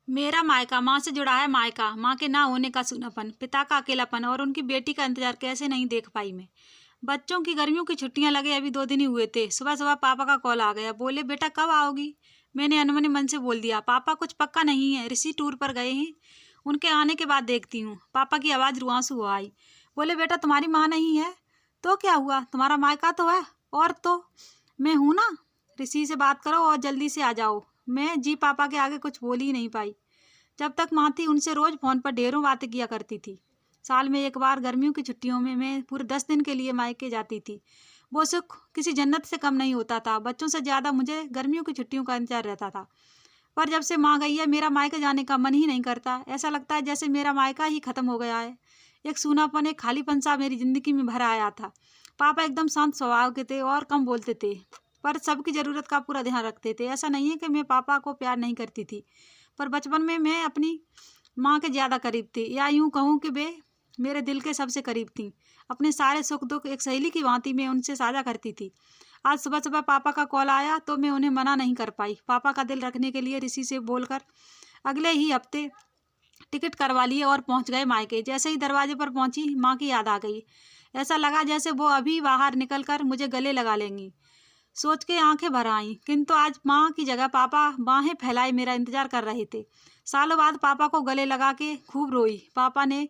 मेरा मायका माँ से जुड़ा है मायका, माँ के ना होने का सूनापन, पिता का अकेलापन और उनकी बेटी का इंतजार कैसे नहीं देख पाई मैं। बच्चों की गर्मियों की छुट्टियां लगे अभी 2 दिन ही हुए थे। सुबह सुबह पापा का कॉल आ गया, बोले बेटा कब आओगी। मैंने अनमने मन से बोल दिया पापा कुछ पक्का नहीं है, ऋषि टूर पर गए हैं, उनके आने के बाद देखती हूँ। पापा की आवाज़ रुआंसू हो आई। बोले बेटा तुम्हारी माँ नहीं है तो क्या हुआ, तुम्हारा मायका तो है। और तो मैं हूँ ना, ऋषि से बात करो और जल्दी से आ जाओ। मैं जी पापा के आगे कुछ बोल ही नहीं पाई। जब तक माँ थी उनसे रोज फोन पर ढेरों बातें किया करती थी। साल में एक बार गर्मियों की छुट्टियों में मैं पूरे 10 दिन के लिए मायके जाती थी। वो सुख किसी जन्नत से कम नहीं होता था। बच्चों से ज़्यादा मुझे गर्मियों की छुट्टियों का इंतजार रहता था। पर जब से माँ गई है मेरा मायके जाने का मन ही नहीं करता। ऐसा लगता है जैसे मेरा मायका ही खत्म हो गया है। एक सूनापन, एक खालीपन सा मेरी जिंदगी में भरा आया था। पापा एकदम शांत स्वभाव के थे और कम बोलते थे, पर सबकी ज़रूरत का पूरा ध्यान रखते थे। ऐसा नहीं है कि मैं पापा को प्यार नहीं करती थी, पर बचपन में मैं अपनी माँ के ज़्यादा करीब थी, या यूँ कहूँ कि वे मेरे दिल के सबसे करीब थीं। अपने सारे सुख दुख एक सहेली की भांति मैं उनसे साझा करती थी। आज सुबह सुबह पापा का कॉल आया तो मैं उन्हें मना नहीं कर पाई। पापा का दिल रखने के लिए ऋषि से बोलकर अगले ही हफ्ते टिकट करवा लिए और पहुंच गए मायके। जैसे ही दरवाजे पर पहुंची माँ की याद आ गई। ऐसा लगा जैसे वो अभी बाहर निकलकर मुझे गले लगा लेंगी। सोच के आंखें भर आईं, किंतु आज माँ की जगह पापा बाहें फैलाए मेरा इंतजार कर रहे थे। सालों बाद पापा को गले लगा के खूब रोई। पापा ने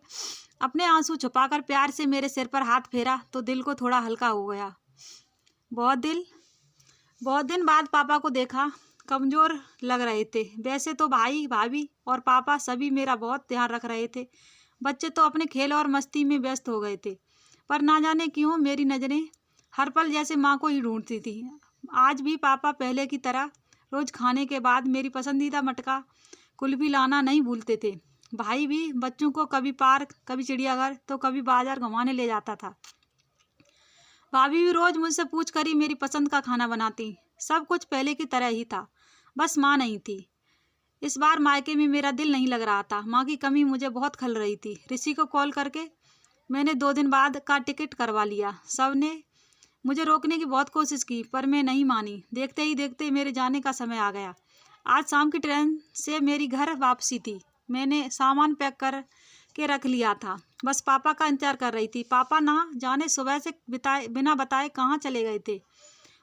अपने आंसू छुपाकर प्यार से मेरे सिर पर हाथ फेरा तो दिल को थोड़ा हल्का हो गया। बहुत दिल बहुत दिन बाद पापा को देखा। कमज़ोर लग रहे थे। वैसे तो भाई भाभी और पापा सभी मेरा बहुत ध्यान रख रहे थे। बच्चे तो अपने खेल और मस्ती में व्यस्त हो गए थे, पर ना जाने क्यों मेरी नज़रें हर पल जैसे माँ को ही ढूंढती थी। आज भी पापा पहले की तरह रोज़ खाने के बाद मेरी पसंदीदा मटका कुल्फ़ी लाना नहीं भूलते थे। भाई भी बच्चों को कभी पार्क, कभी चिड़ियाघर तो कभी बाजार घुमाने ले जाता था। भाभी भी रोज मुझसे पूछ कर ही मेरी पसंद का खाना बनाती। सब कुछ पहले की तरह ही था, बस माँ नहीं थी। इस बार मायके में मेरा दिल नहीं लग रहा था। माँ की कमी मुझे बहुत खल रही थी। ऋषि को कॉल करके मैंने 2 दिन बाद का टिकट करवा लिया। सब ने मुझे रोकने की बहुत कोशिश की, पर मैं नहीं मानी। देखते ही देखते मेरे जाने का समय आ गया। आज शाम की ट्रेन से मेरी घर वापसी थी। मैंने सामान पैक कर के रख लिया था, बस पापा का इंतजार कर रही थी। पापा ना जाने सुबह से बिना बताए कहाँ चले गए थे।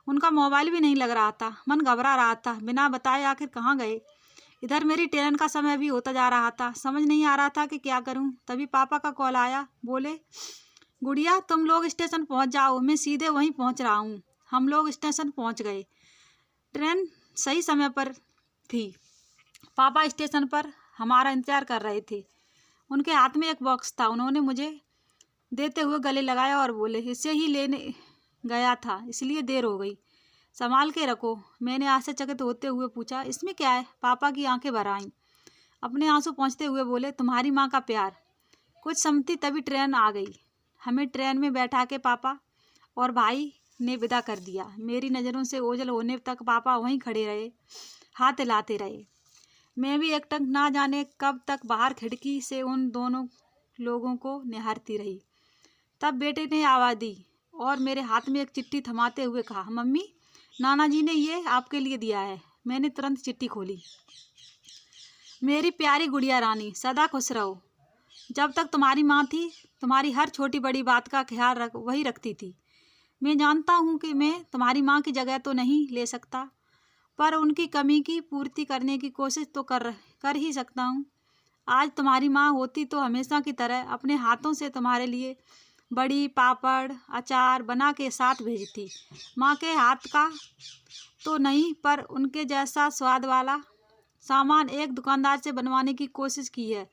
उनका मोबाइल भी नहीं लग रहा था। मन घबरा रहा था, बिना बताए आखिर कहाँ गए। इधर मेरी ट्रेन का समय भी होता जा रहा था। समझ नहीं आ रहा था कि क्या करूं। तभी पापा का कॉल आया। बोले गुड़िया तुम लोग स्टेशन पहुंच जाओ, मैं सीधे वहीं पहुंच रहा हूं। हम लोग स्टेशन पहुंच गए। ट्रेन सही समय पर थी। पापा स्टेशन पर हमारा इंतजार कर रहे थे। उनके हाथ में एक बॉक्स था। उन्होंने मुझे देते हुए गले लगाया और बोले इसे ही लेने गया था, इसलिए देर हो गई, संभाल के रखो। मैंने आश्चर्यचकित होते हुए पूछा इसमें क्या है। पापा की आंखें भर आईं। अपने आंसू पोंछते हुए बोले तुम्हारी माँ का प्यार। कुछ समझती तभी ट्रेन आ गई। हमें ट्रेन में बैठा के पापा और भाई ने विदा कर दिया। मेरी नज़रों से ओझल होने तक पापा वहीं खड़े रहे, हाथ हिलाते रहे। मैं भी एकटक ना जाने कब तक बाहर खिड़की से उन दोनों लोगों को निहारती रही। तब बेटे ने आवाज़ दी और मेरे हाथ में एक चिट्ठी थमाते हुए कहा मम्मी, नाना जी ने ये आपके लिए दिया है। मैंने तुरंत चिट्ठी खोली। मेरी प्यारी गुड़िया रानी, सदा खुश रहो। जब तक तुम्हारी माँ थी तुम्हारी हर छोटी बड़ी बात का ख्याल वही रखती थी। मैं जानता हूँ कि मैं तुम्हारी माँ की जगह तो नहीं ले सकता, पर उनकी कमी की पूर्ति करने की कोशिश तो कर ही सकता हूँ। आज तुम्हारी माँ होती तो हमेशा की तरह अपने हाथों से तुम्हारे लिए बड़ी पापड़ अचार बना के साथ भेजती। माँ के हाथ का तो नहीं, पर उनके जैसा स्वाद वाला सामान एक दुकानदार से बनवाने की कोशिश की है।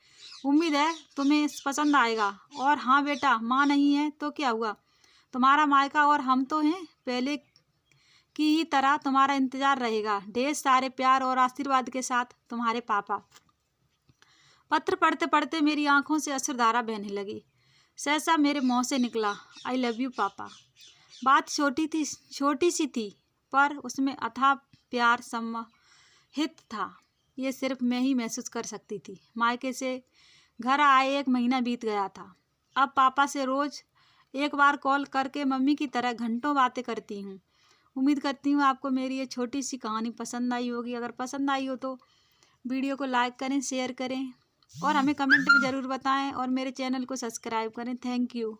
उम्मीद है तुम्हें पसंद आएगा। और हाँ बेटा, माँ नहीं है तो क्या हुआ, तुम्हारा मायका और हम तो हैं। पहले की ही तरह तुम्हारा इंतजार रहेगा। ढेर सारे प्यार और आशीर्वाद के साथ, तुम्हारे पापा। पत्र पढ़ते पढ़ते मेरी आंखों से अश्रुधारा बहने लगी। सहसा मेरे मुंह से निकला आई लव यू पापा। बात छोटी सी थी, पर उसमें अथाह प्यार समाहित था। ये सिर्फ मैं ही महसूस कर सकती थी। मायके से घर आए 1 महीना बीत गया था। अब पापा से रोज एक बार कॉल करके मम्मी की तरह घंटों बातें करती हूँ। उम्मीद करती हूँ आपको मेरी ये छोटी सी कहानी पसंद आई होगी। अगर पसंद आई हो तो वीडियो को लाइक करें, शेयर करें और हमें कमेंट में ज़रूर बताएं और मेरे चैनल को सब्सक्राइब करें। Thank you.